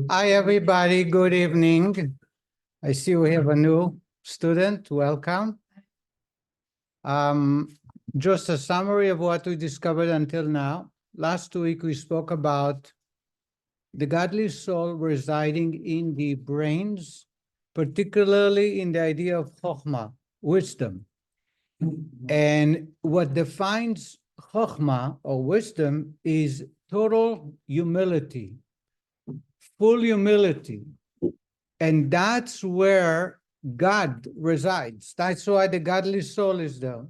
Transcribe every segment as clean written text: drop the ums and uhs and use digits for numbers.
Hi, everybody. Good evening. I see we have a new student. Welcome. Just a summary of what we discovered until now. Last week, we spoke about the godly soul residing in the brains, particularly in the idea of chokhmah, wisdom. And what defines chokhmah or wisdom is total humility, full humility. And that's where God resides. That's why the godly soul is there.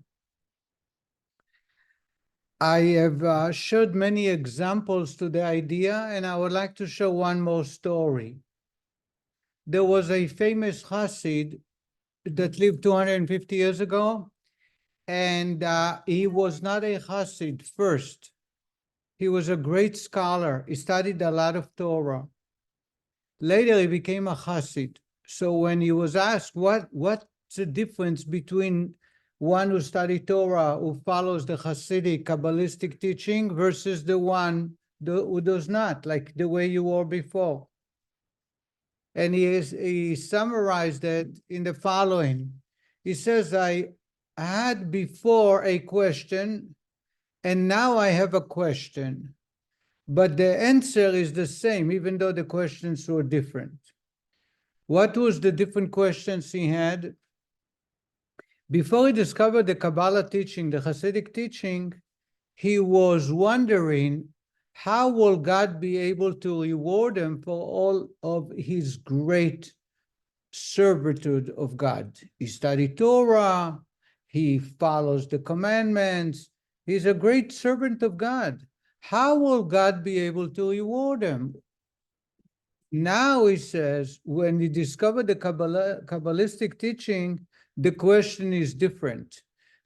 I have showed many examples to the idea, and I would like to show one more story. There was a famous Chassid that lived 250 years ago, and he was not a Chassid first. He was a great scholar. He studied a lot of Torah. Later, he became a Chassid. So when he was asked, what's the difference between one who studied Torah, who follows the Hasidic Kabbalistic teaching, versus the one who does not, like the way you were before? And he summarized it in the following. He says, I had before a question, and now I have a question. But the answer is the same, even though the questions were different. What was the different questions he had? Before he discovered the Kabbalah teaching, the Hasidic teaching, he was wondering, how will God be able to reward him for all of his great servitude of God? He studied Torah, he follows the commandments, he's a great servant of God. How will God be able to reward him? Now he says, when he discovered the Kabbalistic teaching, the question is different.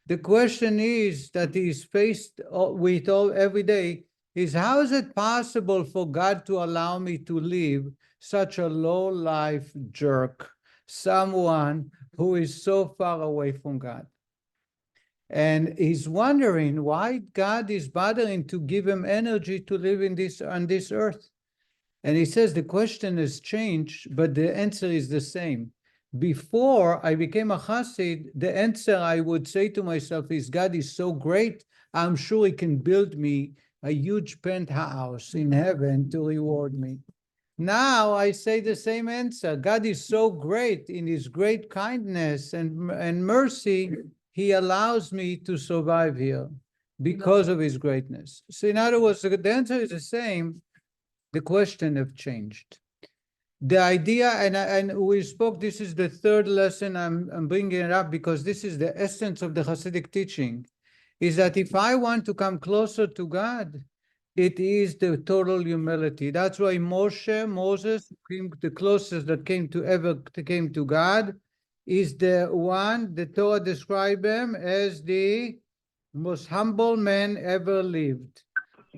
The question is that he is faced with every day is, how is it possible for God to allow me to live such a low-life jerk, someone who is so far away from God? And he's wondering why God is bothering to give him energy to live on this earth. And he says the question has changed, but the answer is the same. Before I became a Chassid, the answer I would say to myself is, God is so great, I'm sure he can build me a huge penthouse in heaven to reward me. Now I say the same answer. God is so great in his great kindness and mercy, he allows me to survive here because of his greatness. So in other words, the answer is the same. The question have changed. The idea, and we spoke, this is the third lesson I'm bringing it up because this is the essence of the Hasidic teaching, is that if I want to come closer to God, it is the total humility. That's why Moses, the closest that came to God, is the one, the Torah describes him as the most humble man ever lived.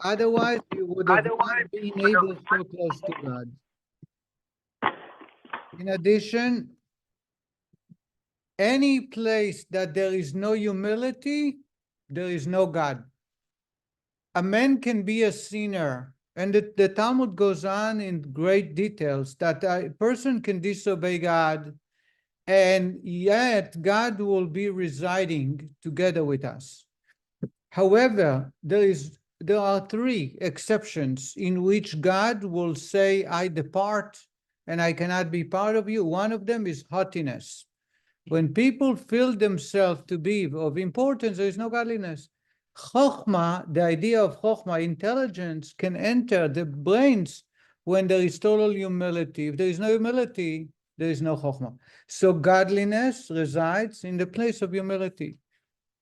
Otherwise, you would have not been able so close to God. In addition, any place that there is no humility, there is no God. A man can be a sinner, and the Talmud goes on in great details that a person can disobey God, and yet God will be residing together with us. However, there are three exceptions in which God will say, I depart and I cannot be part of you. One of them is haughtiness. When people feel themselves to be of importance, there is no godliness. Chokhmah, the idea of chokhmah, intelligence, can enter the brains when there is total humility. If there is no humility, there is no chokhmah. So godliness resides in the place of humility.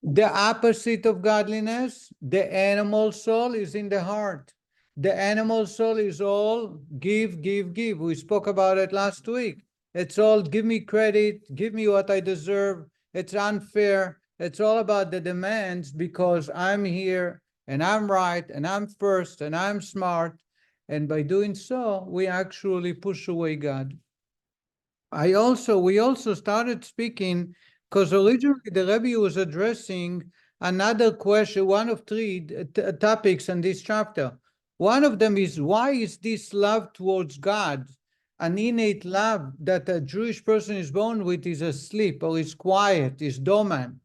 The opposite of godliness, the animal soul, is in the heart. The animal soul is all give, give, give. We spoke about it last week. It's all give me credit, give me what I deserve. It's unfair. It's all about the demands because I'm here and I'm right and I'm first and I'm smart. And by doing so, we actually push away God. We also started speaking because originally the Rebbe was addressing another question, one of three topics in this chapter. One of them is, why is this love towards God, an innate love that a Jewish person is born with, is asleep or is quiet, is dormant?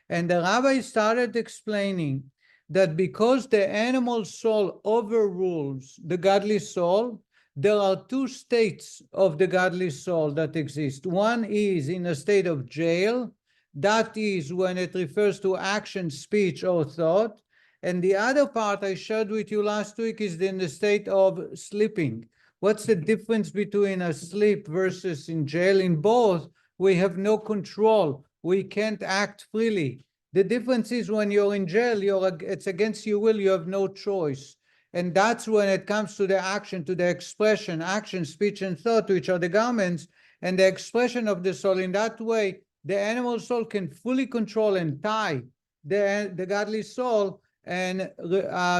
And the rabbi started explaining that because the animal soul overrules the godly soul, there are two states of the godly soul that exist. One is in a state of jail, that is when it refers to action, speech, or thought. And the other part I shared with you last week is in the state of sleeping. What's the difference between asleep versus in jail? In both, we have no control. We can't act freely. The difference is when you're in jail, it's against your will, you have no choice. And that's when it comes to the action, to the expression, action, speech, and thought, which are the garments, and the expression of the soul. In that way, the animal soul can fully control and tie the godly soul, and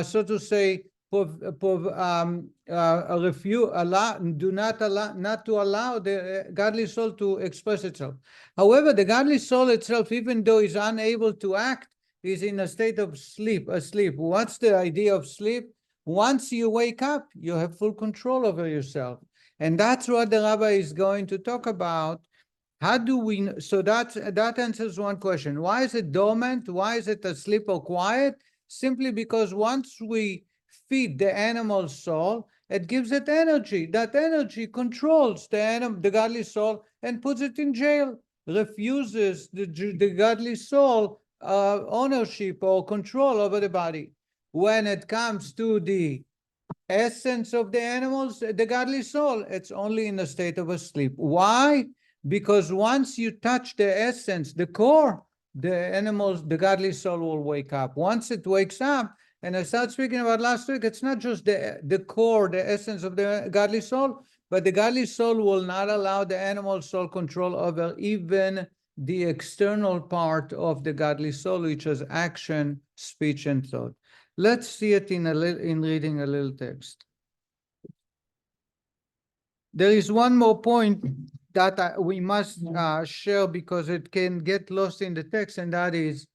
so to say, not to allow the godly soul to express itself. However, the godly soul itself, even though is unable to act, is in a state of sleep, asleep. What's the idea of sleep? Once you wake up, you have full control over yourself. And that's what the rabbi is going to talk about. How do we, so that answers one question. Why is it dormant? Why is it asleep or quiet? Simply because once we feed the animal soul, it gives it energy. That energy controls the godly soul and puts it in jail, refuses the godly soul ownership or control over the body. When it comes to the essence of the animals, the godly soul, it's only in a state of asleep. Why? Because once you touch the essence, the core, the godly soul will wake up. Once it wakes up, and I started speaking about last week, it's not just the core, the essence of the godly soul, but the godly soul will not allow the animal soul control over even the external part of the godly soul, which is action, speech, and thought. Let's see it in reading a little text. There is one more point that we must share because it can get lost in the text, and that is,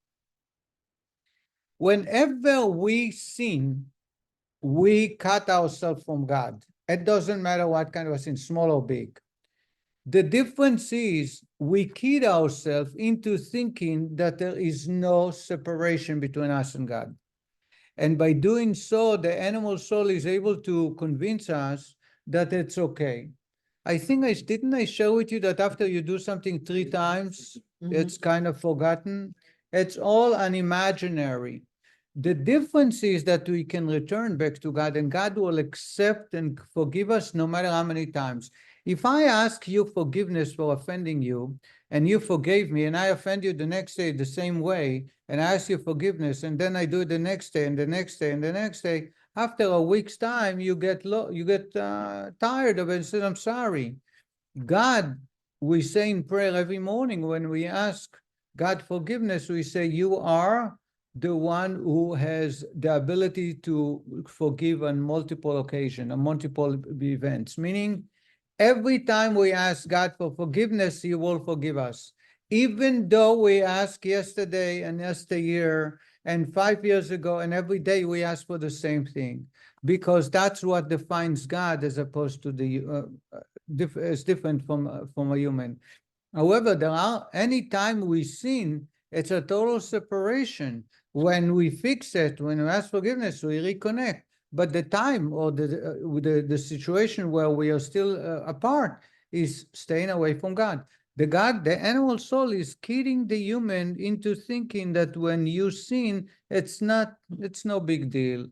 whenever we sin, we cut ourselves from God. It doesn't matter what kind of a sin, small or big. The difference is we kid ourselves into thinking that there is no separation between us and God. And by doing so, the animal soul is able to convince us that it's okay. I think didn't I share with you that after you do something 3 times, it's kind of forgotten? It's all an imaginary. The difference is that we can return back to God, and God will accept and forgive us no matter how many times. If I ask you forgiveness for offending you, and you forgave me, and I offend you the next day the same way, and I ask you forgiveness, and then I do it the next day, and the next day, and the next day, after a week's time, you get tired of it and say, I'm sorry. God, we say in prayer every morning when we ask God forgiveness, we say, you are the one who has the ability to forgive on multiple occasions, on multiple events, meaning every time we ask God for forgiveness, He will forgive us. Even though we ask yesterday and yesteryear and 5 years ago, and every day we ask for the same thing, because that's what defines God as opposed to is different from a human. However, any time we sin, it's a total separation. When we fix it, when we ask forgiveness, we reconnect. But the time or the situation where we are still apart is staying away from God. The animal soul is kidding the human into thinking that when you sin, it's no big deal.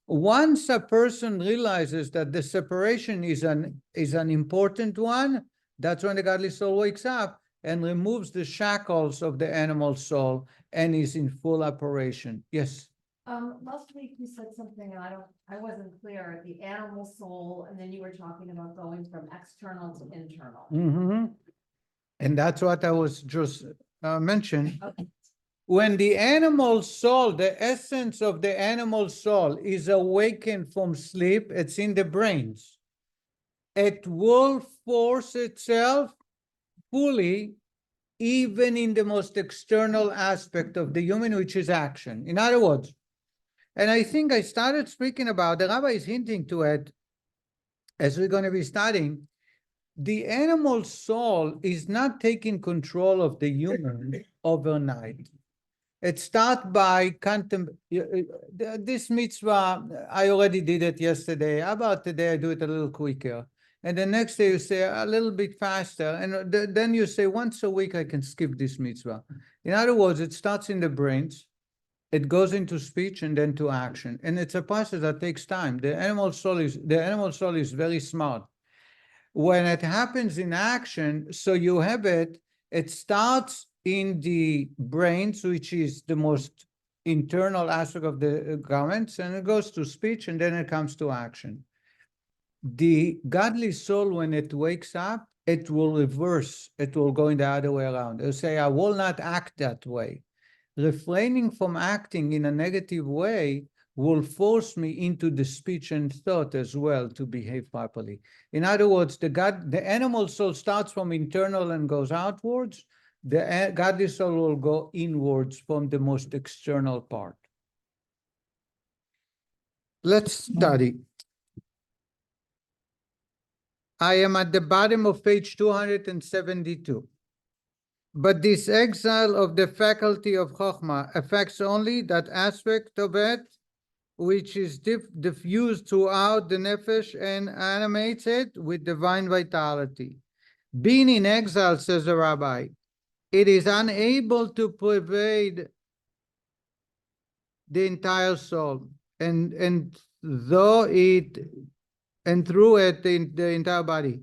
Once a person realizes that the separation is an important one, that's when the godly soul wakes up and removes the shackles of the animal soul and is in full operation. Yes. Last week you said something, and I wasn't clear, the animal soul, and then you were talking about going from external to internal. And that's what I was just mentioning. Okay. When the animal soul, the essence of the animal soul is awakened from sleep, it's in the brains. It will force itself fully, even in the most external aspect of the human, which is action. In other words, And I think I started speaking about, the rabbi is hinting to it, as we're going to be studying, the animal soul is not taking control of the human overnight. It starts by this mitzvah, I already did it yesterday. How about today I do it a little quicker? And the next day you say a little bit faster. And then you say once a week I can skip this mitzvah. In other words, it starts in the brains, it goes into speech and then to action. And it's a process that takes time. The animal soul is very smart. When it happens in action, so you have it starts in the brains, which is the most internal aspect of the garments, and it goes to speech, and then it comes to action. The godly soul, when it wakes up, it will reverse. It will go in the other way around. It'll say, I will not act that way. Refraining from acting in a negative way will force me into the speech and thought as well to behave properly. In other words, the animal soul starts from internal and goes outwards. The godly soul will go inwards from the most external part. Let's study. I am at the bottom of page 272. But this exile of the faculty of Chokhmah affects only that aspect of it which is diffused throughout the nefesh and animates it with divine vitality. Being in exile, says the rabbi, it is unable to pervade the entire soul, and through it the entire body,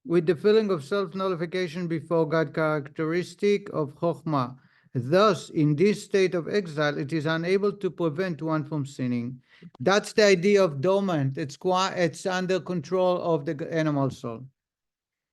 with the feeling of self-nullification before God, characteristic of Chokhmah. Thus, in this state of exile, it is unable to prevent one from sinning. That's the idea of dormant. It's under control of the animal soul.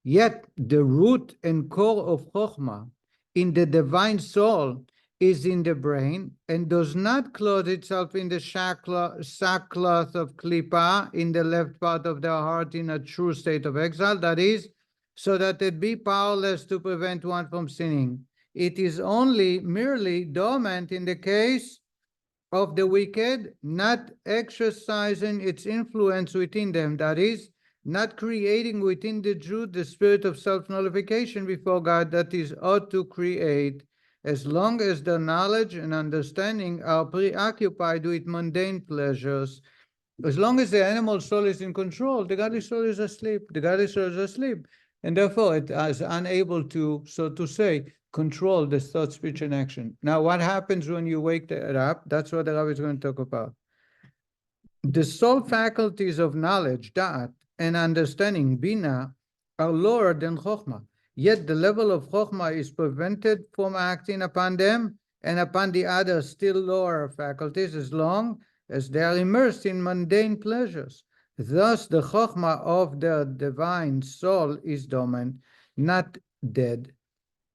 Yet, the root and core of Chokhmah in the divine soul is in the brain and does not clothe itself in the sackcloth of klipa in the left part of the heart in a true state of exile, that is, so that it be powerless to prevent one from sinning. It is only merely dormant in the case of the wicked, not exercising its influence within them, that is, not creating within the Jew the spirit of self-nullification before God that is ought to create, as long as the knowledge and understanding are preoccupied with mundane pleasures. As long as the animal soul is in control, the godly soul is asleep. The godly soul is asleep. And therefore, it is unable to, so to say, control the thought, speech, and action. Now, what happens when you wake it up? That's what the rabbi is going to talk about. The soul faculties of knowledge, da'at, and understanding, bina, are lower than chokhmah. Yet the level of chokhmah is prevented from acting upon them and upon the other still lower faculties as long as they are immersed in mundane pleasures. Thus, the chokhmah of the divine soul is dormant, not dead.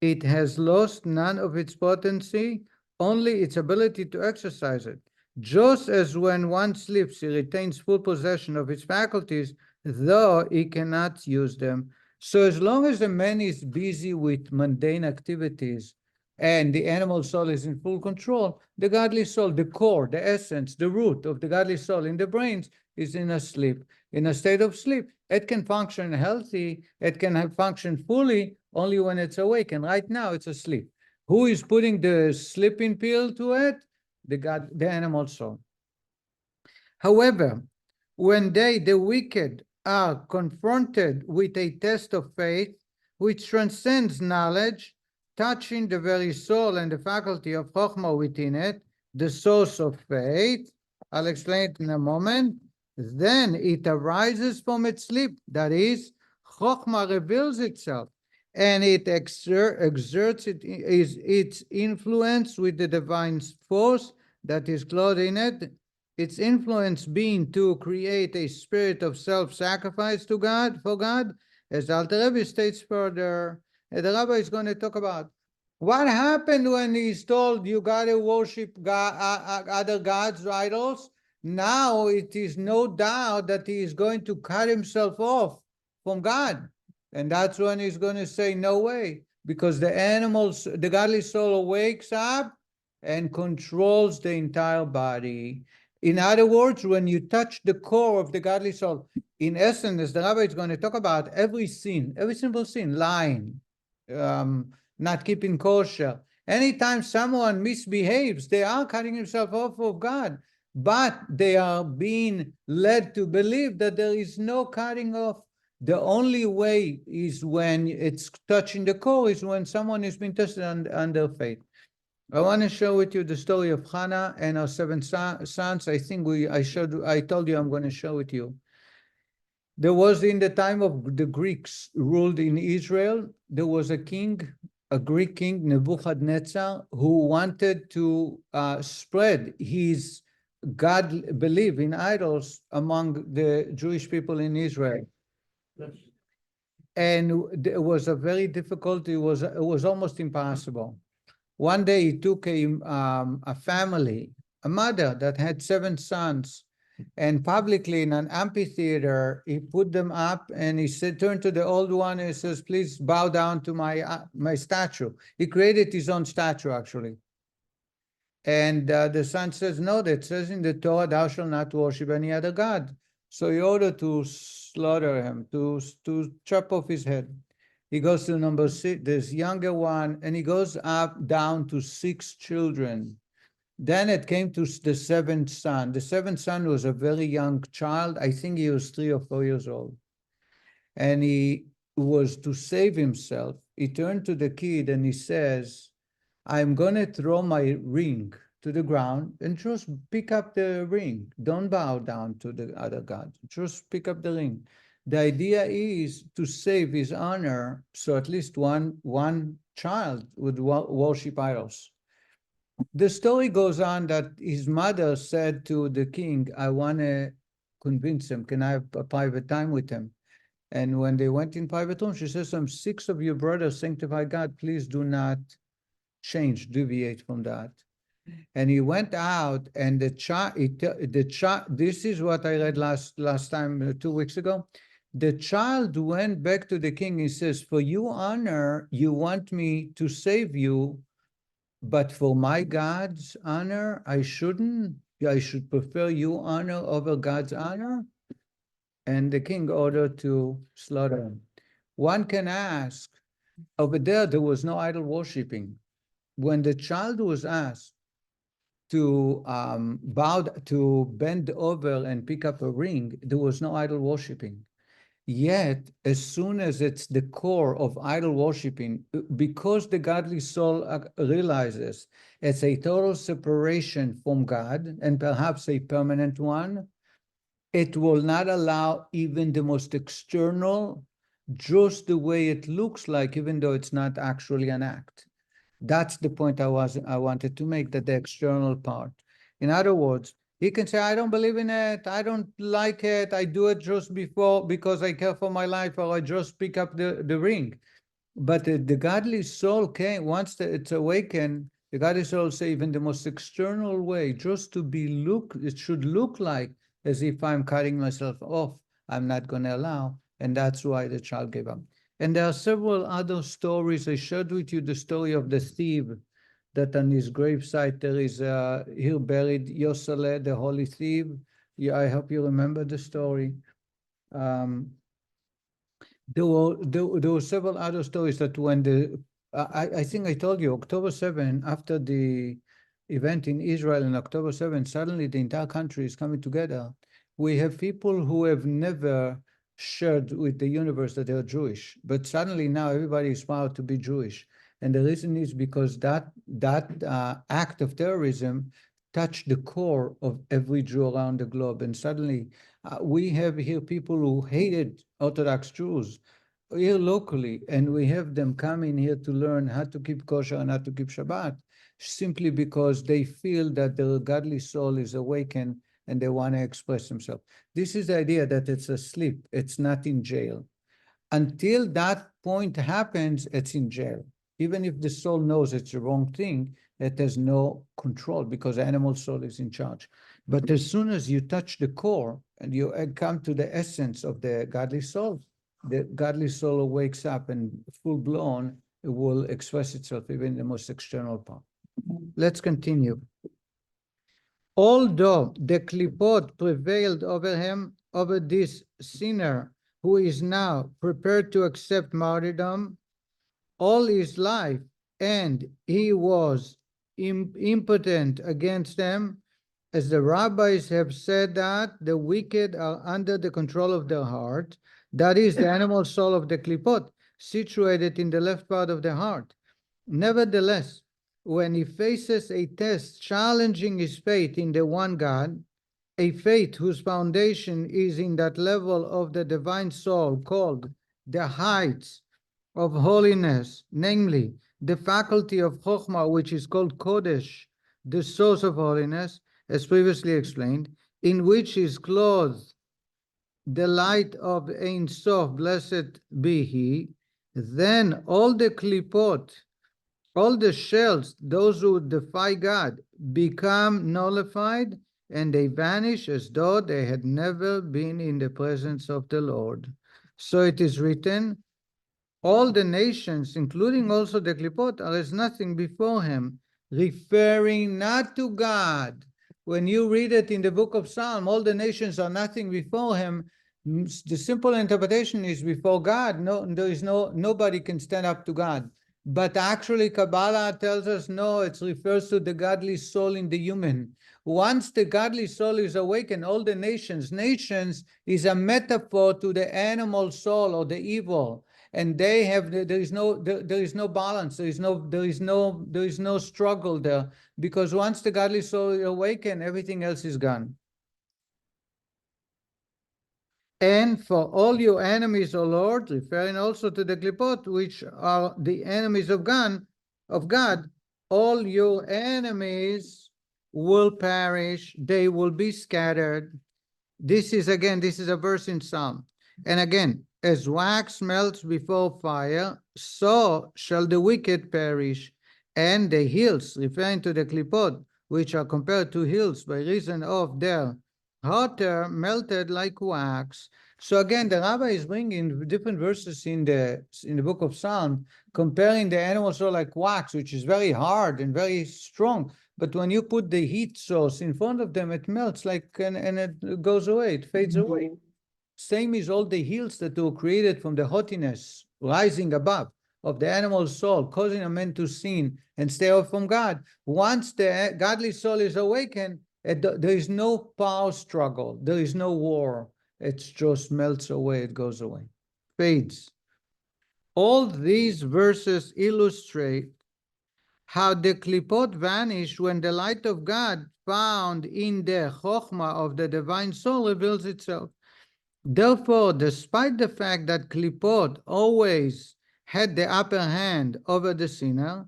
It has lost none of its potency, only its ability to exercise it. Just as when one sleeps, he retains full possession of its faculties, though he cannot use them. So as long as a man is busy with mundane activities and the animal soul is in full control, the godly soul, the core, the essence, the root of the godly soul in the brains is in a sleep, in a state of sleep. It can function healthy, it can function fully only when it's awake, and right now it's asleep. Who is putting the sleeping pill to it? The animal soul. However, when they, the wicked, are confronted with a test of faith which transcends knowledge, touching the very soul and the faculty of Chokhmah within it, the source of faith, I'll explain it in a moment, then it arises from its sleep, that is, Chokhmah reveals itself, and it exerts its influence with the divine force that is clothed in it, its influence being to create a spirit of self-sacrifice to God, for God, as the Alter Rebbe states further. The Rabbi is going to talk about what happened when he's told you got to worship God, other gods, idols. Now it is no doubt that he is going to cut himself off from God. And that's when he's going to say, no way, because the godly soul wakes up and controls the entire body. In other words, when you touch the core of the godly soul, in essence, as the rabbi is going to talk about, every sin, every simple sin, lying, not keeping kosher, anytime someone misbehaves, they are cutting themselves off of God, but they are being led to believe that there is no cutting off. The only way is when it's touching the core, is when someone is being tested on their faith. I want to share with you the story of Hannah and her 7 sons. I think I told you I'm going to share with you. There was, in the time of the Greeks ruled in Israel, there was a king, a Greek king, Nebuchadnezzar, who wanted to spread his God belief in idols among the Jewish people in Israel. And it was a very difficult, it was almost impossible. One day he took a family, a mother that had 7 sons, and publicly in an amphitheater, he put them up and he said, turned to the old one and he says, please bow down to my statue. He created his own statue, actually. And the son says, no, that says in the Torah, thou shalt not worship any other God. So he ordered to slaughter him, to chop off his head. He goes to number 6, this younger one, and he goes up down to 6 children. Then it came to the 7th son. The 7th son was a very young child. I think he was 3 or 4 years old. And he was, to save himself, he turned to the kid and he says, I'm going to throw my ring to the ground and just pick up the ring. Don't bow down to the other God. Just pick up the ring. The idea is to save his honor, so at least one child would worship idols. The story goes on that his mother said to the king, I want to convince him. Can I have a private time with him? And when they went in private room, she says, some 6 of your brothers sanctify God. Please do not deviate from that. And he went out, and the child, this is what I read last time, 2 weeks ago. The child went back to the king and says, for your honor, you want me to save you, but for my God's honor, I shouldn't. I should prefer your honor over God's honor. And the king ordered to slaughter him. One can ask, over there was no idol worshiping. When the child was asked to bend over and pick up a ring, there was no idol worshiping. Yet, as soon as it's the core of idol worshiping, because the godly soul realizes it's a total separation from God, and perhaps a permanent one, it will not allow even the most external, just the way it looks like, even though it's not actually an act. That's the point I wanted to make, that the external part. In other words, he can say, I don't believe in it, I don't like it, I do it just because I care for my life, or I just pick up the ring. But the godly soul can, once it's awakened, the godly soul say, even the most external way, just to it should look like as if I'm cutting myself off, I'm not going to allow. And that's why the child gave up. And there are several other stories. I shared with you the story of the thief, that on his gravesite there is here buried Yoseleh, the holy thief. Yeah, I hope you remember the story. There were several other stories that when I think I told you, October 7, after the event in Israel on October 7, suddenly the entire country is coming together. We have people who have never shared with the universe that they're Jewish, but suddenly now everybody is proud to be Jewish. And the reason is because that act of terrorism touched the core of every Jew around the globe. And suddenly we have here people who hated Orthodox Jews here locally, and we have them coming here to learn how to keep kosher and how to keep Shabbat, simply because they feel that their godly soul is awakened and they want to express themselves. This is the idea that it's asleep, it's not in jail. Until that point happens, it's in jail. Even if the soul knows it's the wrong thing, it has no control because the animal soul is in charge. But as soon as you touch the core and you come to the essence of the godly soul wakes up and full blown, it will express itself even in the most external part. Let's continue. Although the klipot prevailed over him, over this sinner who is now prepared to accept martyrdom all his life, and he was impotent against them, as the rabbis have said that the wicked are under the control of their heart, that is, the animal soul of the klipot, situated in the left part of the heart. Nevertheless, when he faces a test challenging his faith in the one God, a faith whose foundation is in that level of the divine soul called the heights of holiness, namely the faculty of Chokhmah, which is called Kodesh, the source of holiness, as previously explained, in which is clothed the light of Ein Sof, blessed be He, then all the klipot, all the shells, those who defy God, become nullified, and they vanish as though they had never been in the presence of the Lord. So it is written, all the nations, including also the klipot, are as nothing before him, referring not to God. When you read it in the book of Psalm, all the nations are nothing before him. The simple interpretation is before God. No, there is nobody can stand up to God. But actually, Kabbalah tells us no, it refers to the godly soul in the human. Once the godly soul is awakened, all the nations is a metaphor to the animal soul or the evil. And they have there is no balance, there is no struggle there, because once the godly soul is awakened, everything else is gone. And for all your enemies, O Lord, referring also to the klipot, which are the enemies of God, all your enemies will perish, they will be scattered. This is a verse in Psalm. And again, as wax melts before fire, so shall the wicked perish. And the hills, referring to the klipot, which are compared to hills by reason of their hotter, melted like wax. So again, the rabbi is bringing different verses in the book of Psalm, comparing the animal soul like wax, which is very hard and very strong. But when you put the heat source in front of them, it melts and it goes away, it fades away. Same is all the hills that were created from the haughtiness rising above of the animal soul, causing a man to sin and stay off from God. Once the godly soul is awakened, there is no power struggle, there is no war. It just melts away, it goes away, fades. All these verses illustrate how the klipot vanish when the light of God found in the chokhmah of the divine soul reveals itself. Therefore, despite the fact that klipot always had the upper hand over the sinner,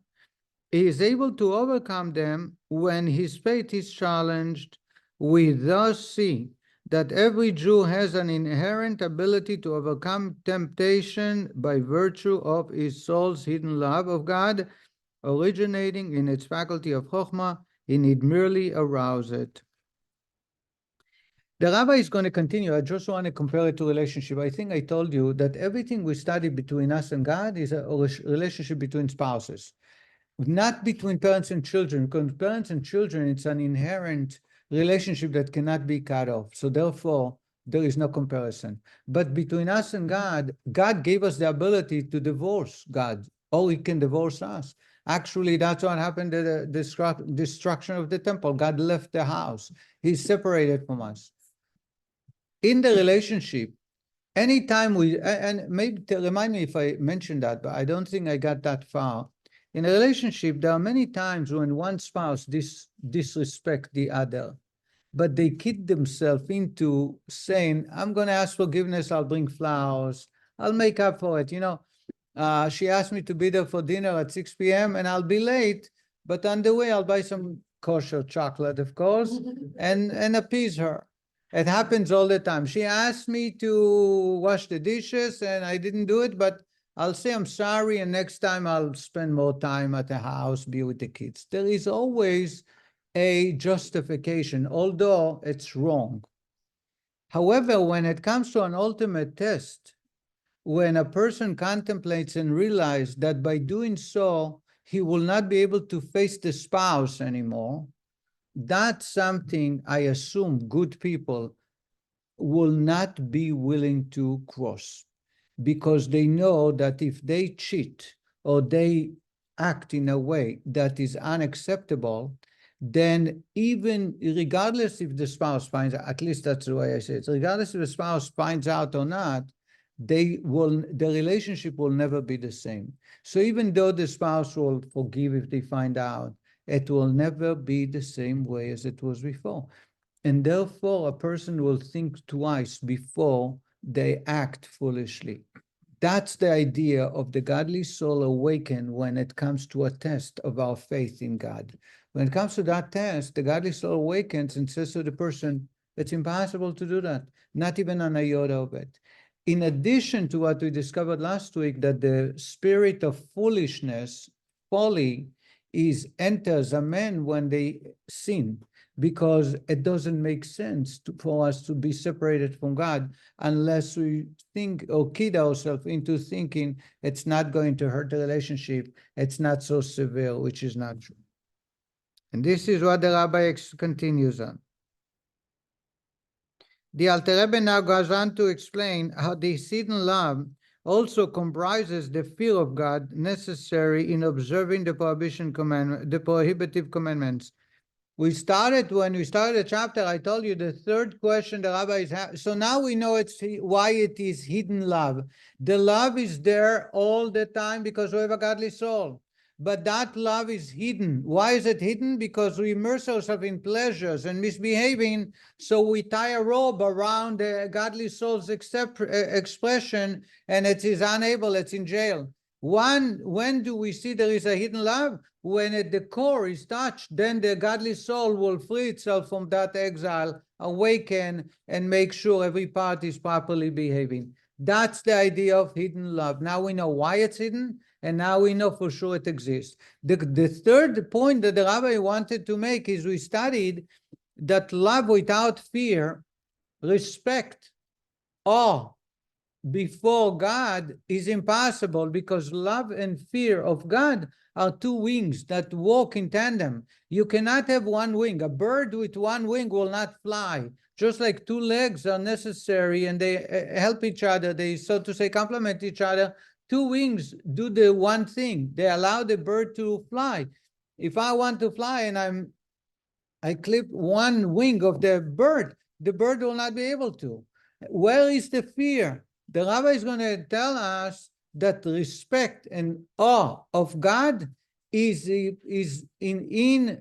he is able to overcome them when his faith is challenged. We thus see that every Jew has an inherent ability to overcome temptation by virtue of his soul's hidden love of God, originating in its faculty of chokhmah, he need merely arouse it. The rabbi is going to continue. I just want to compare it to relationship. I think I told you that everything we study between us and God is a relationship between spouses, not between parents and children, because parents and children, it's an inherent relationship that cannot be cut off. So therefore, there is no comparison. But between us and God, God gave us the ability to divorce God, or He can divorce us. Actually, that's what happened to the destruction of the temple. God left the house. He's separated from us. In the relationship, anytime and maybe remind me if I mentioned that, but I don't think I got that far. In a relationship, there are many times when one spouse disrespect the other, but they kid themselves into saying, I'm going to ask forgiveness, I'll bring flowers, I'll make up for it. She asked me to be there for dinner at 6 p.m. and I'll be late, but on the way I'll buy some kosher chocolate, of course, and appease her. It happens all the time. She asked me to wash the dishes and I didn't do it, but I'll say I'm sorry, and next time I'll spend more time at the house, be with the kids. There is always a justification, although it's wrong. However, when it comes to an ultimate test, when a person contemplates and realizes that by doing so, he will not be able to face the spouse anymore, That's something I assume good people will not be willing to cross, because they know that if they cheat or they act in a way that is unacceptable, then even regardless if the spouse finds out, at least that's the way I say it, regardless if the spouse finds out or not, the relationship will never be the same. So even though the spouse will forgive if they find out, it will never be the same way as it was before. And therefore, a person will think twice before they act foolishly. That's the idea of the godly soul awakened when it comes to a test of our faith in God. When it comes to that test, the godly soul awakens and says to the person, it's impossible to do that, not even an iota of it. In addition to what we discovered last week, that the spirit of foolishness, folly, enters a man when they sin, because it doesn't make sense for us to be separated from God unless we think or kid ourselves into thinking it's not going to hurt the relationship, it's not so severe, which is not true. And this is what the Rabbi continues on. The Alter Rebbe now goes on to explain how this hidden love also comprises the fear of God necessary in observing the prohibitive commandments. When we started the chapter, I told you the third question the rabbi is having. So now we know why it is hidden love. The love is there all the time because we have a godly soul. But that love is hidden. Why is it hidden? Because we immerse ourselves in pleasures and misbehaving, so we tie a robe around the godly soul's expression, and it is unable, it's in jail. When do we see there is a hidden love? When at the core is touched, then the godly soul will free itself from that exile, awaken, and make sure every part is properly behaving. That's the idea of hidden love. Now we know why it's hidden, and now we know for sure it exists. The third point that the rabbi wanted to make is we studied that love without fear, respect, awe before God is impossible, because love and fear of God are two wings that walk in tandem. You cannot have one wing. A bird with one wing will not fly. Just like two legs are necessary and they help each other, they, so to say, complement each other. Two wings do the one thing. They allow the bird to fly. If I want to fly and I clip one wing of the bird will not be able to. Where is the fear? The rabbi is going to tell us that respect and awe of God is embedded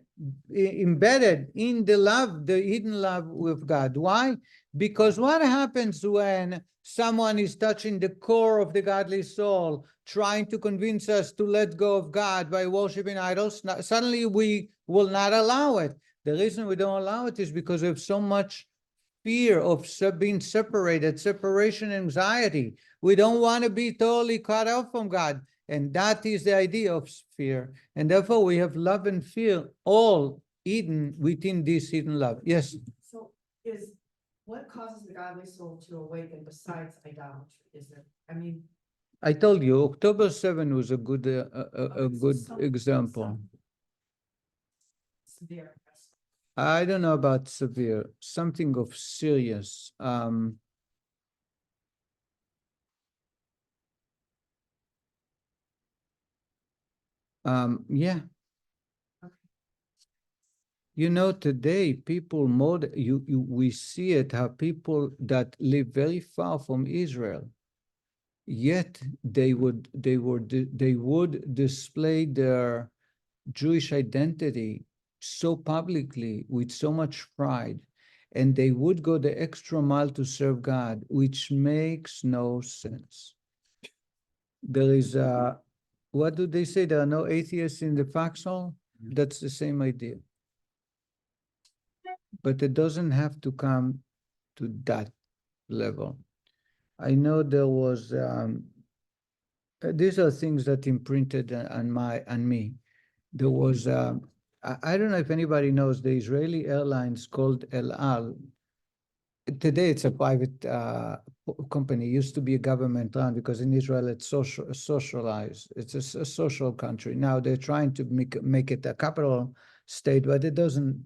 in the love, the hidden love with God. Why? Because what happens when someone is touching the core of the godly soul, trying to convince us to let go of God by worshiping idols? Suddenly we will not allow it. The reason we don't allow it is because we have so much fear of being separated, separation anxiety. We don't want to be totally cut off from God. And that is the idea of fear. And therefore we have love and fear all hidden within this hidden love. Yes? So what causes the godly soul to awaken besides idolatry? Is there, I told you, October 7 was a good example. Severe. I don't know about severe, something of serious. Yeah. You know, today people we see it, how people that live very far from Israel, yet they would display their Jewish identity so publicly with so much pride, and they would go the extra mile to serve God, which makes no sense. There is what do they say? There are no atheists in the foxhole? That's the same idea. But it doesn't have to come to that level. I know there was, these are things that imprinted on me. There was, I don't know if anybody knows, the Israeli airlines called El Al. Today it's a private company. It used to be a government run, because in Israel it's socialized. It's a social country. Now they're trying to make it a capital state, but it doesn't,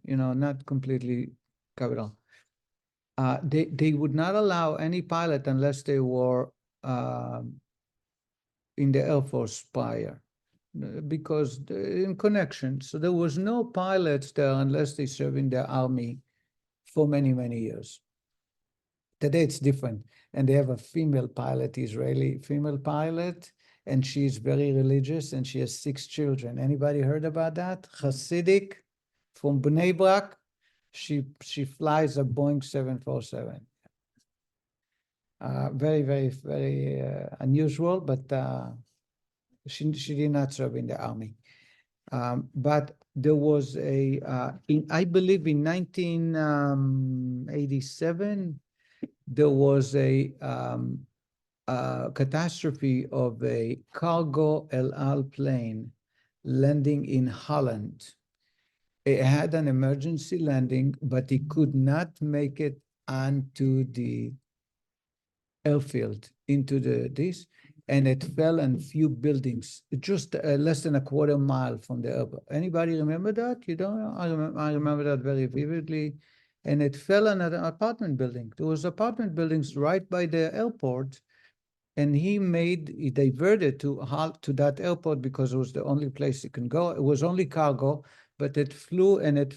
not completely capital. They would not allow any pilot unless they were in the Air Force prior, because in connection. So there was no pilots there unless they serve in the army for many, many years. Today it's different. And they have a female pilot, Israeli female pilot, and she's very religious and she has 6 children. Anybody heard about that? Hasidic from Bnei Brak. She flies a Boeing 747. Very, very, very unusual, but she did not serve in the army. But there was I believe in 1987, there was a catastrophe of a cargo El Al plane landing in Holland. It had an emergency landing, but it could not make it onto the airfield, into this, and it fell on few buildings, just less than a quarter mile from the airport. Anybody remember that? You don't know? I remember that very vividly. And it fell on an apartment building. There was apartment buildings right by the airport, and he diverted to that airport because it was the only place it can go. It was only cargo, but it flew and it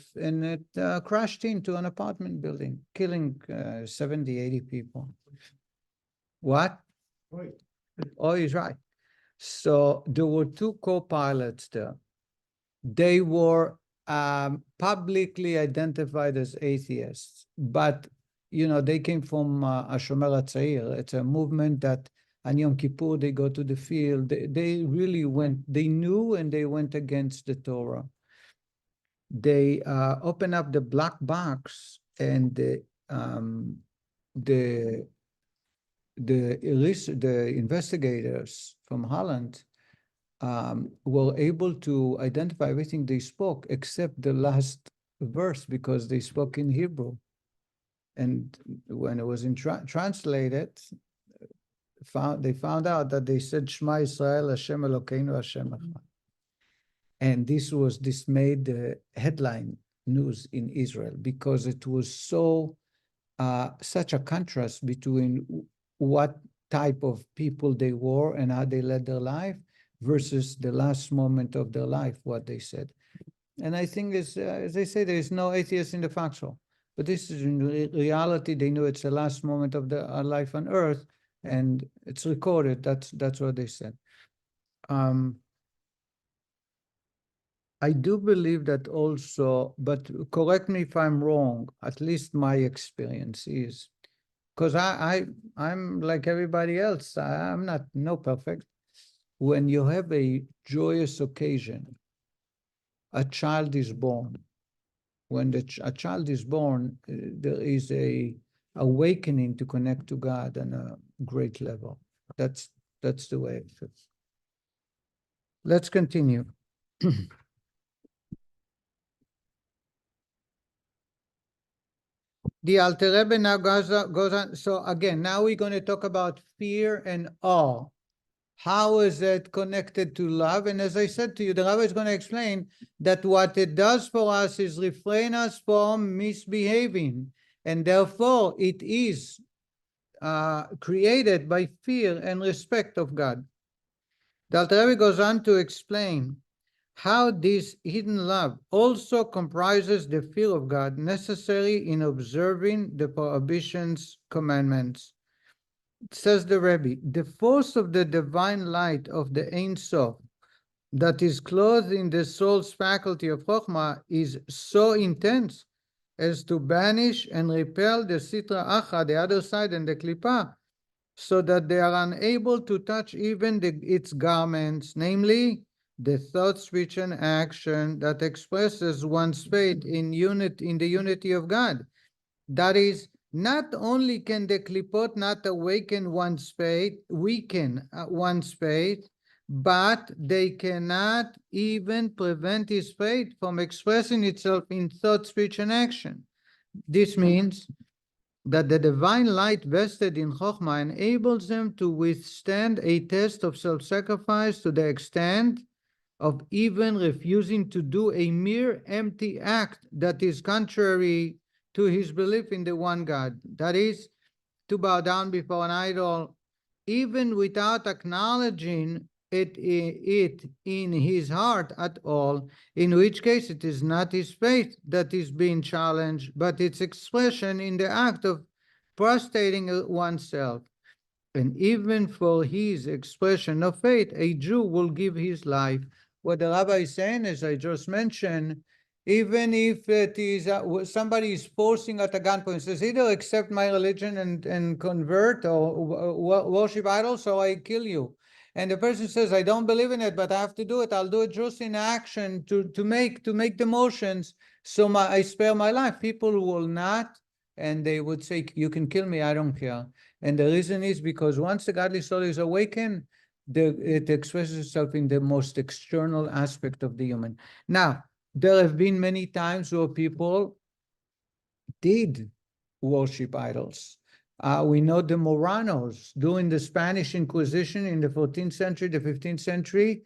crashed into an apartment building, killing 70, 80 people. What? Right. Oh, he's right. So there were 2 co-pilots there. They were publicly identified as atheists, but they came from Hashomer HaTzair. It's a movement that on Yom Kippur they go to the field. They really they knew, and they went against the Torah. They opened up the black box, and the investigators from Holland were able to identify everything they spoke except the last verse, because they spoke in Hebrew. And when it was translated, they found out that they said Shema Yisrael, Hashem Elokeinu, Hashem Echad. And this made the headline news in Israel, because it was such a contrast between what type of people they were and how they led their life versus the last moment of their life, what they said. And I think, as they say, there is no atheist in the foxhole. But this is in reality, they knew it's the last moment of their life on earth, and it's recorded. That's what they said. I do believe that also, but correct me if I'm wrong, at least my experience is, because I'm like everybody else, I'm no perfect. When you have a joyous occasion, a child is born. When a child is born, there is a awakening to connect to God on a great level. That's the way it feels. Let's continue. The Alter Rebbe now goes on. So again, now we're going to talk about fear and awe. How is it connected to love? And as I said to you, the Rabbi is going to explain that what it does for us is refrain us from misbehaving. And therefore, it is created by fear and respect of God. The Alter Rebbe goes on to explain how this hidden love also comprises the fear of God necessary in observing the prohibitions, commandments. Says the Rebbe, the force of the divine light of the Ein Sof that is clothed in the soul's faculty of Chokhmah is so intense as to banish and repel the Sitra Achra, the other side, and the Klippa, so that they are unable to touch even its garments, namely the thought, speech, and action that expresses one's faith in the unity of God. That is, not only can the Klipot not awaken one's faith, weaken one's faith, but they cannot even prevent his faith from expressing itself in thought, speech, and action. This means that the divine light vested in Chokhmah enables them to withstand a test of self-sacrifice to the extent of even refusing to do a mere empty act that is contrary to his belief in the one God. That is, to bow down before an idol, even without acknowledging it in his heart at all, in which case it is not his faith that is being challenged, but its expression in the act of prostrating oneself. And even for his expression of faith, a Jew will give his life. What the rabbi is saying, as I just mentioned, even if it is somebody is forcing at a gunpoint, says either accept my religion and convert, or worship idols, or I kill you. And the person says, I don't believe in it, but I have to do it. I'll do it just in action to make the motions, so I spare my life. People will not, and they would say, you can kill me, I don't care. And the reason is because once the godly soul is awakened, it expresses itself in the most external aspect of the human. Now, there have been many times where people did worship idols. We know the Moranos during the Spanish Inquisition in the 14th century, the 15th century,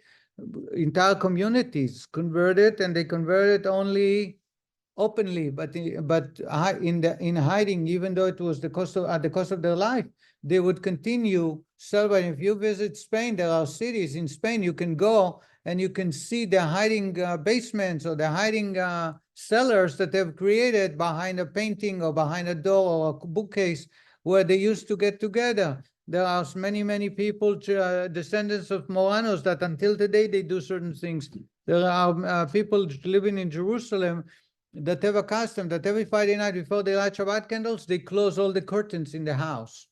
entire communities converted, and they converted only openly, but in hiding, even though it was at the cost of their life. They would continue celebrating. If you visit Spain, there are cities in Spain you can go and you can see the hiding basements or the hiding cellars that they've created behind a painting or behind a door or a bookcase where they used to get together. There are many people, descendants of Moranos, that until today they do certain things. There are people living in Jerusalem that have a custom that every Friday night before they light Shabbat candles, they close all the curtains in the house.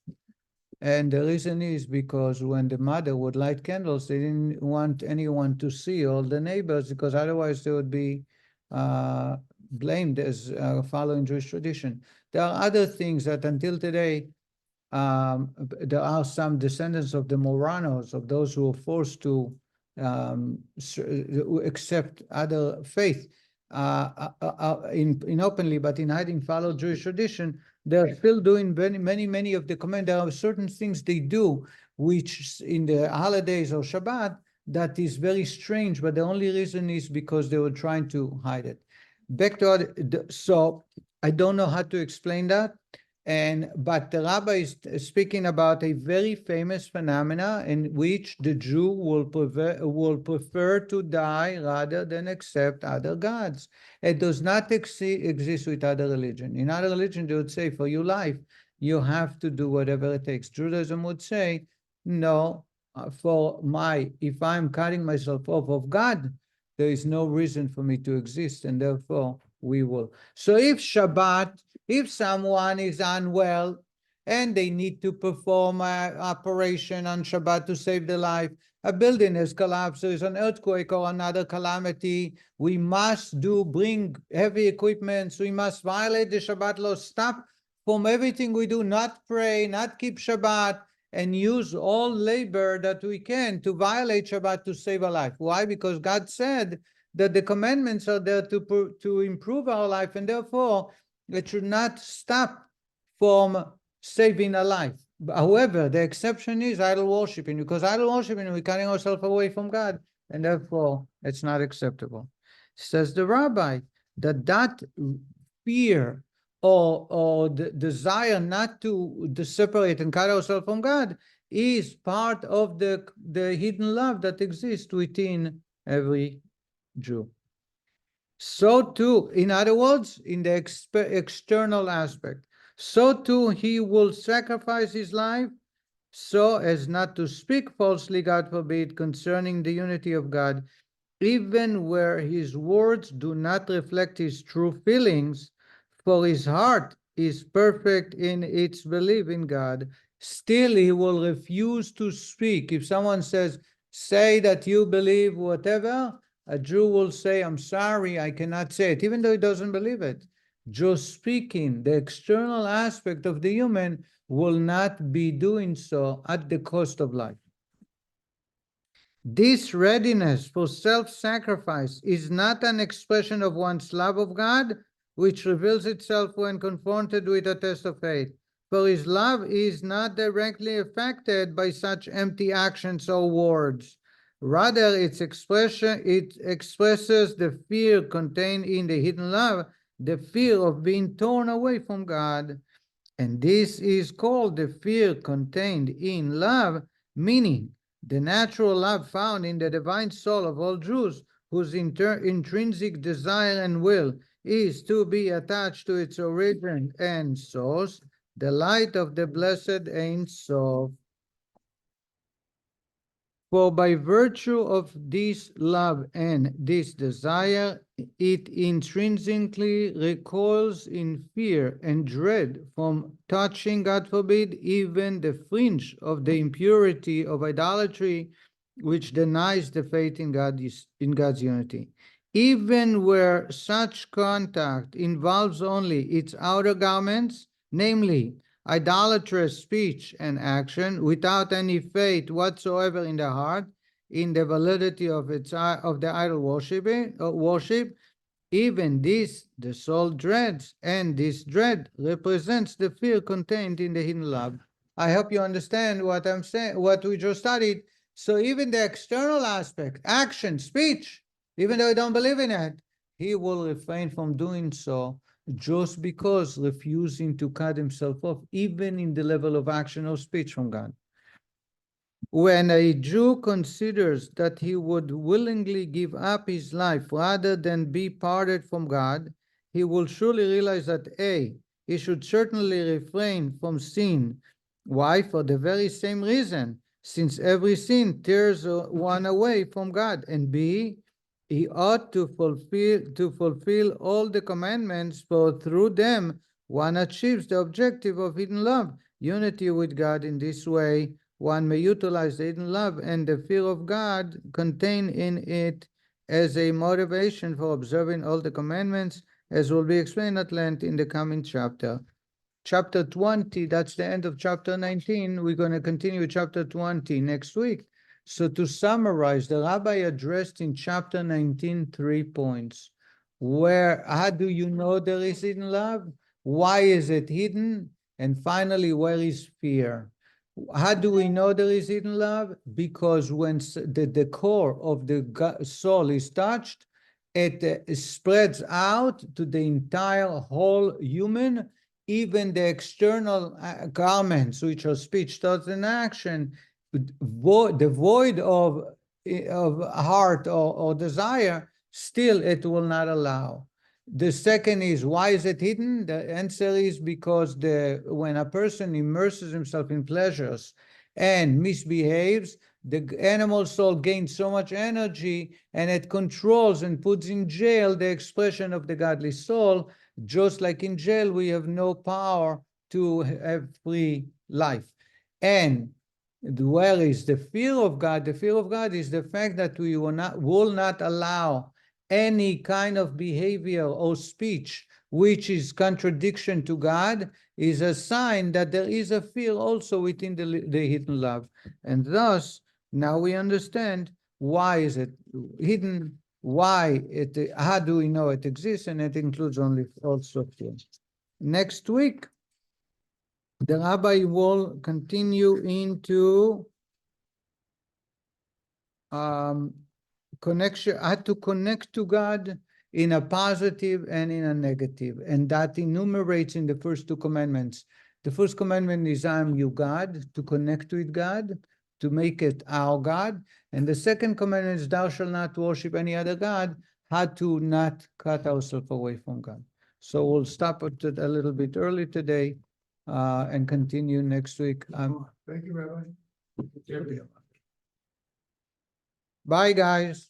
And the reason is because when the mother would light candles, they didn't want anyone to see, all the neighbors, because otherwise they would be blamed as following Jewish tradition. There are other things that until today, there are some descendants of the Moranos, of those who were forced to accept other faith, in openly, but in hiding, follow Jewish tradition. They're still doing many of the command. There are certain things they do, which in the holidays or Shabbat, that is very strange, but the only reason is because they were trying to hide it. Back to so I don't know how to explain that. But the rabbi is speaking about a very famous phenomena in which the Jew will prefer to die rather than accept other gods. It does not exist with other religion. In other religion, they would say, for your life, you have to do whatever it takes. Judaism would say, no, if I'm cutting myself off of God, there is no reason for me to exist, and therefore we will. So if someone is unwell and they need to perform an operation on Shabbat to save their life, a building has collapsed, there is an earthquake or another calamity, we must bring heavy equipment, we must violate the Shabbat law, stop from everything we do, not pray, not keep Shabbat, and use all labor that we can to violate Shabbat to save our life. Why? Because God said that the commandments are there to improve our life, and therefore it should not stop from saving a life. However, the exception is idol worshiping, because idol worshiping, we're cutting ourselves away from God, and therefore it's not acceptable. Says the rabbi that fear or the desire not to separate and cut ourselves from God is part of the hidden love that exists within every Jew. So too, in other words, in the external aspect, so too he will sacrifice his life so as not to speak falsely, God forbid, concerning the unity of God, even where his words do not reflect his true feelings, for his heart is perfect in its belief in God. Still, he will refuse to speak. If someone says, say that you believe whatever, a Jew will say, I'm sorry, I cannot say it, even though he doesn't believe it. Just speaking, the external aspect of the human, will not be doing so at the cost of life. This readiness for self-sacrifice is not an expression of one's love of God, which reveals itself when confronted with a test of faith. For his love is not directly affected by such empty actions or words, Rather, it expresses the fear contained in the hidden love, the fear of being torn away from God. And this is called the fear contained in love, meaning the natural love found in the divine soul of all Jews, whose intrinsic desire and will is to be attached to its origin and source, the light of the blessed Ein Sof. For by virtue of this love and this desire, it intrinsically recoils in fear and dread from touching, God forbid, even the fringe of the impurity of idolatry, which denies the faith in God's unity. Even where such contact involves only its outer garments, namely idolatrous speech and action, without any faith whatsoever in the heart, in the validity of the idol worship, even this the soul dreads, and this dread represents the fear contained in the hidden love. I hope you understand what I'm saying, what we just studied. So even the external aspect, action, speech, even though I don't believe in it, he will refrain from doing so just because refusing to cut himself off, even in the level of action or speech from God. When a Jew considers that he would willingly give up his life rather than be parted from God, he will surely realize that A, he should certainly refrain from sin. Why? For the very same reason, since every sin tears one away from God. And B, he ought to fulfill all the commandments, for through them one achieves the objective of hidden love, unity with God. In this way, one may utilize the hidden love and the fear of God contained in it as a motivation for observing all the commandments, as will be explained at length in the coming chapter. Chapter 20, that's the end of chapter 19. We're going to continue chapter 20 next week. So to summarize, the rabbi addressed in chapter 19 3 points. How do you know there is hidden love? Why is it hidden? And finally, where is fear? How do we know there is hidden love? Because when the core of the soul is touched, it spreads out to the entire whole human, even the external garments, which are speech, thoughts, and action, the void of heart or desire, still it will not allow. The second is, why is it hidden? The answer is because when a person immerses himself in pleasures and misbehaves, the animal soul gains so much energy, and it controls and puts in jail the expression of the godly soul. Just like in jail, we have no power to have free life. And where is the fear of God? The fear of God is the fact that we will not allow any kind of behavior or speech which is contradiction to God, is a sign that there is a fear also within the hidden love. And thus, now we understand why is it hidden, how do we know it exists, and it includes also fear. Next week, the rabbi will continue into connection, how to connect to God in a positive and in a negative, and that enumerates in the first two commandments. The first commandment is I am your God, to connect with God, to make it our God. And the second commandment is thou shalt not worship any other God, how to not cut ourselves away from God. So we'll stop at a little bit early today and continue next week. Thank you, Rabbi. Bye, guys.